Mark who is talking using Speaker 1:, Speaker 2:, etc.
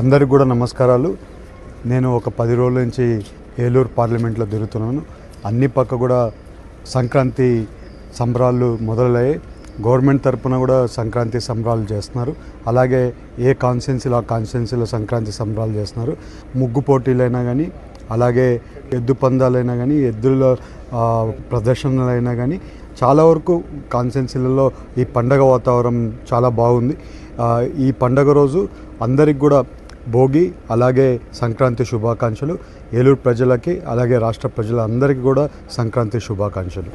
Speaker 1: అందరికి కూడా నమస్కారాలు. నేను ఒక 10 రోజుల నుంచి ఏలూరు పార్లమెంట్లో తిరుగుతున్నాను. అన్ని పక్క కూడా సంక్రాంతి సంబరాలు మొదలయ్యాయి. గవర్నమెంట్ తరపున కూడా సంక్రాంతి సంబరాలు చేస్తున్నారు. అలాగే ఏ కాన్స్టిట్యున్సీలో ఆ కాన్స్టిట్యున్సీలో సంక్రాంతి సంబరాలు చేస్తున్నారు. ముగ్గు పోటీలైనా కానీ, అలాగే ఎద్దు పందాలైనా కానీ, ఎద్దుల ప్రదర్శనలైనా కానీ చాలా వరకు కాన్స్టిట్యున్సీలలో ఈ పండగ వాతావరణం చాలా బాగుంది. ఈ పండగ రోజు అందరికి కూడా భోగి అలాగే సంక్రాంతి శుభాకాంక్షలు. ఏలూరు ప్రజలకి అలాగే రాష్ట్ర ప్రజలందరికీ కూడా సంక్రాంతి శుభాకాంక్షలు.